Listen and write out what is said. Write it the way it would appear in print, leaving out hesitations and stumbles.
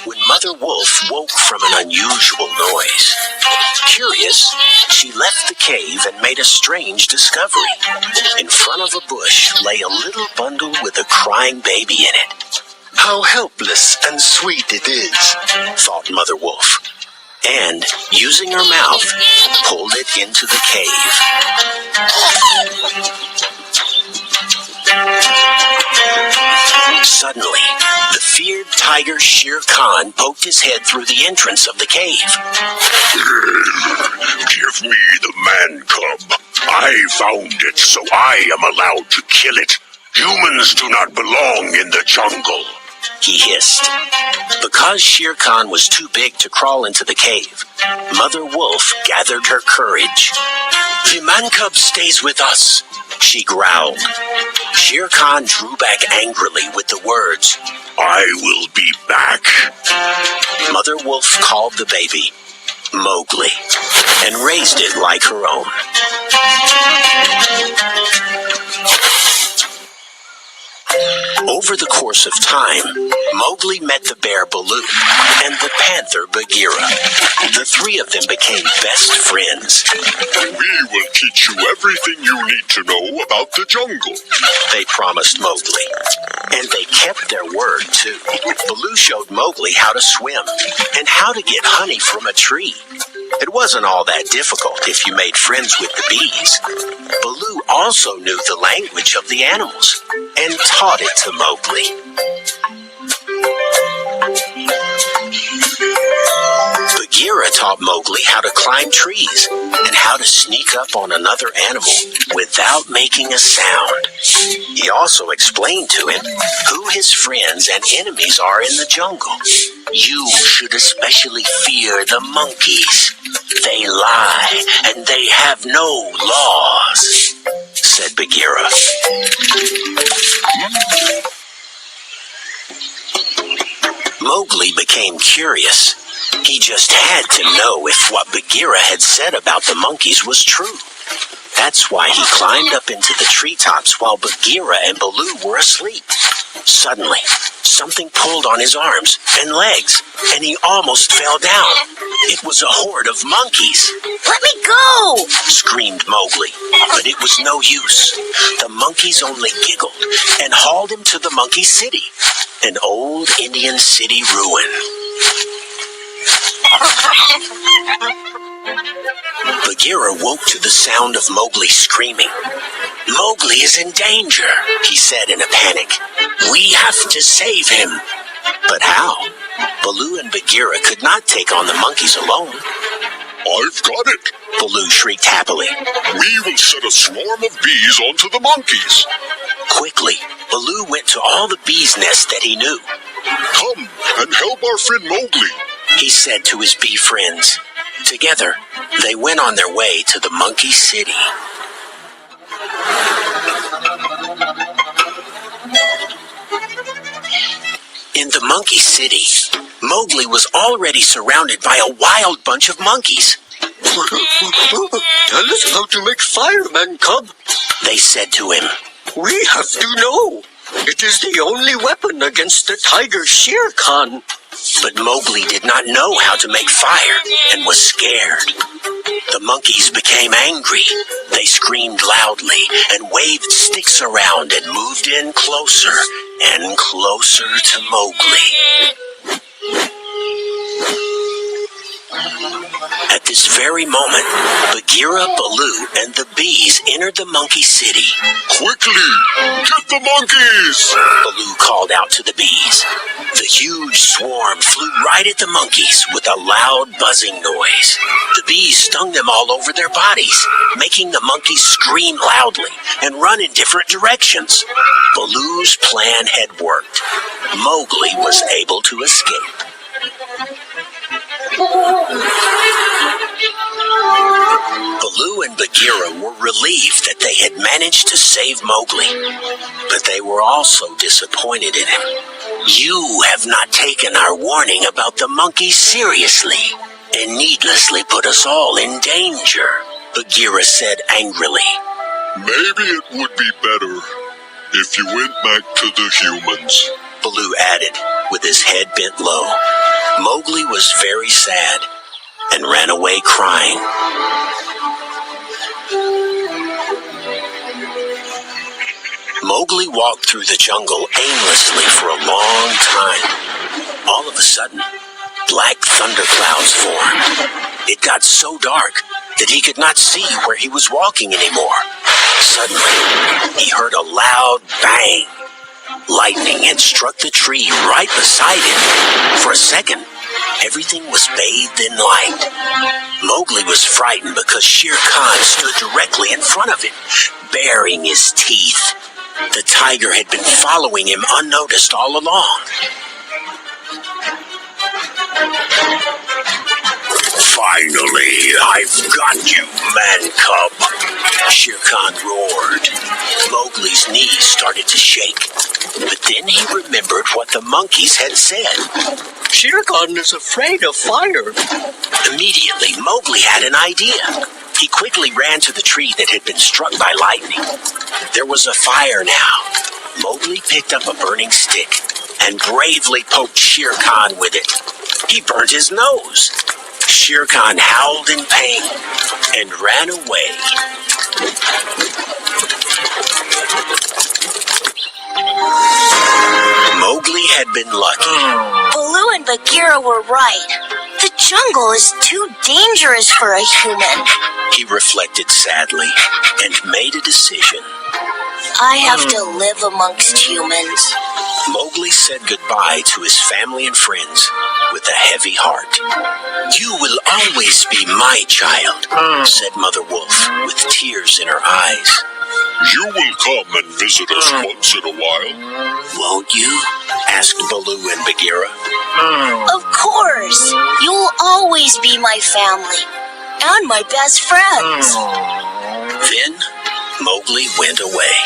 when Mother Wolf woke from an unusual noise. Curious, she left the cave and made a strange discovery. In front of a bush lay a little bundle with a crying baby in it. How helpless and sweet it is, thought Mother Wolf, and, using her mouth, pulled it into the cave. Suddenly, the feared tiger Shere Khan poked his head through the entrance of the cave. Give me the man cub. I found it, so I am allowed to kill it. Humans do not belong in the jungle, he hissed. Because Shere Khan was too big to crawl into the cave, Mother Wolf gathered her courage. The man cub stays with us, she growled. Shere Khan drew back angrily with the words, I will be back. Mother Wolf called the baby Mowgli and raised it like her own. Over the course of time, Mowgli met the bear Baloo and the panther Bagheera. The three of them became best friends. We will teach you everything you need to know about the jungle, they promised Mowgli. And they kept their word, too. Baloo showed Mowgli how to swim and how to get honey from a tree. It wasn't all that difficult if you made friends with the bees. Baloo also knew the language of the animals and taught it to Mowgli. Bagheera taught Mowgli how to climb trees and how to sneak up on another animal without making a sound. He also explained to him who his friends and enemies are in the jungle. You should especially fear the monkeys. They lie and they have no laws, said Bagheera. Mowgli became curious. He just had to know if what Bagheera had said about the monkeys was true. That's why he climbed up into the treetops while Bagheera and Baloo were asleep. Suddenly, something pulled on his arms and legs, and he almost fell down. It was a horde of monkeys. Let me go! Screamed Mowgli, but it was no use. The monkeys only giggled and hauled him to the monkey city, an old Indian city ruin. Bagheera woke to the sound of Mowgli screaming. Mowgli is in danger, he said in a panic. We have to save him. But how? Baloo and Bagheera could not take on the monkeys alone. I've got it, Baloo shrieked happily. We will set a swarm of bees onto the monkeys. Quickly, Baloo went to all the bees' nests that he knew. Come and help our friend Mowgli, he said to his bee friends. Together, they went on their way to the monkey city. In the monkey city, Mowgli was already surrounded by a wild bunch of monkeys. Tell us how to make fire, man cub, they said to him. We have to know. It is the only weapon against the tiger Shere Khan. But Mowgli did not know how to make fire and was scared. The monkeys became angry. They screamed loudly and waved sticks around and moved in closer and closer to Mowgli. At this very moment, Bagheera, Baloo, and the bees entered the monkey city. Quickly, get the monkeys! Baloo called out to the bees. The huge swarm flew right at the monkeys with a loud buzzing noise. The bees stung them all over their bodies, making the monkeys scream loudly and run in different directions. Baloo's plan had worked. Mowgli was able to escape. Baloo and Bagheera were relieved that they had managed to save Mowgli, but they were also disappointed in him. You have not taken our warning about the monkeys seriously and needlessly put us all in danger, Bagheera said angrily. Maybe it would be better if you went back to the humans, Baloo added, with his head bent low. Mowgli was very sad and ran away crying. Mowgli walked through the jungle aimlessly for a long time. All of a sudden, black thunderclouds formed. It got so dark that he could not see where he was walking anymore. Suddenly, he heard a loud bang. Lightning had struck the tree right beside him. For a second, everything was bathed in light. Mowgli was frightened because Shere Khan stood directly in front of him, baring his teeth. The tiger had been following him unnoticed all along. Finally, I've got you, man cub. Shere Khan roared. Mowgli's knees started to shake. But then he remembered what the monkeys had said. Shere Khan is afraid of fire. Immediately, Mowgli had an idea. He quickly ran to the tree that had been struck by lightning. There was a fire now. Mowgli picked up a burning stick and bravely poked Shere Khan with it. He burned his nose. Shere Khan howled in pain and ran away. Mowgli had been lucky. Baloo and Bagheera were right. The jungle is too dangerous for a human. He reflected sadly and made a decision. I have to live amongst humans. Mowgli said goodbye to his family and friends with a heavy heart. "You will always be my child," said Mother Wolf with tears in her eyes. You will come and visit us once in a while. "Won't you?" asked Baloo and Bagheera. Of course. You'll always be my family. And my best friends. Then Mowgli went away.